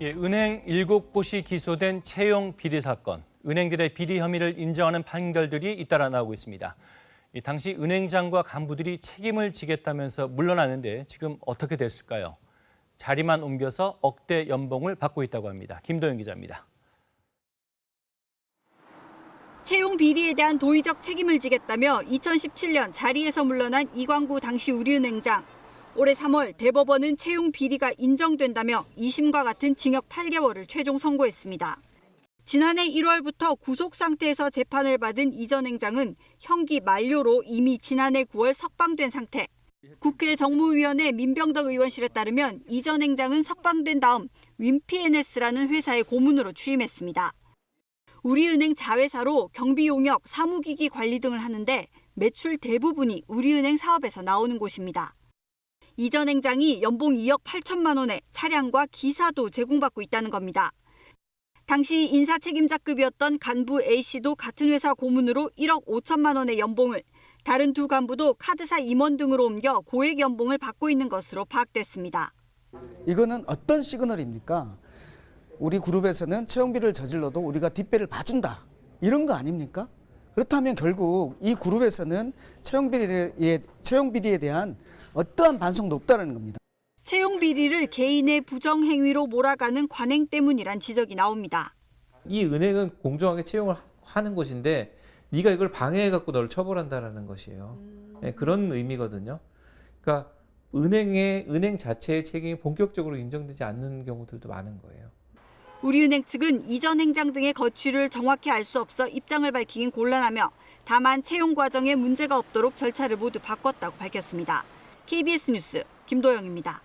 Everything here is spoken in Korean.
예, 은행 7곳이 기소된 채용 비리 사건. 은행들의 비리 혐의를 인정하는 판결들이 잇따라 나오고 있습니다. 당시 은행장과 간부들이 책임을 지겠다면서 물러나는데 지금 어떻게 됐을까요? 자리만 옮겨서 억대 연봉을 받고 있다고 합니다. 김도영 기자입니다. 채용 비리에 대한 도의적 책임을 지겠다며 2017년 자리에서 물러난 이광구 당시 우리은행장. 올해 3월 대법원은 채용 비리가 인정된다며 2심과 같은 징역 8개월을 최종 선고했습니다. 지난해 1월부터 구속 상태에서 재판을 받은 이 전 행장은 형기 만료로 이미 지난해 9월 석방된 상태. 국회 정무위원회 민병덕 의원실에 따르면 이 전 행장은 석방된 다음 윈피엔에스라는 회사의 고문으로 취임했습니다. 우리은행 자회사로 경비용역, 사무기기 관리 등을 하는데 매출 대부분이 우리은행 사업에서 나오는 곳입니다. 이 전 행장이 연봉 2억 8천만 원에 차량과 기사도 제공받고 있다는 겁니다. 당시 인사책임자급이었던 간부 A씨도 같은 회사 고문으로 1억 5천만 원의 연봉을, 다른 두 간부도 카드사 임원 등으로 옮겨 고액 연봉을 받고 있는 것으로 파악됐습니다. 이거는 어떤 시그널입니까? 우리 그룹에서는 채용비리를 저질러도 우리가 뒷배를 봐준다. 이런 거 아닙니까? 그렇다면 결국 이 그룹에서는 채용비리에 대한 어떠한 반성도 없다는 겁니다. 채용 비리를 개인의 부정행위로 몰아가는 관행 때문이란 지적이 나옵니다. 이 은행은 공정하게 채용을 하는 곳인데 네가 이걸 방해해갖고 너를 처벌한다는 것이에요. 네, 그런 의미거든요. 그러니까 은행 자체의 책임이 본격적으로 인정되지 않는 경우들도 많은 거예요. 우리은행 측은 이 전 행장 등의 거취를 정확히 알 수 없어 입장을 밝히긴 곤란하며 다만 채용 과정에 문제가 없도록 절차를 모두 바꿨다고 밝혔습니다. KBS 뉴스 김도영입니다.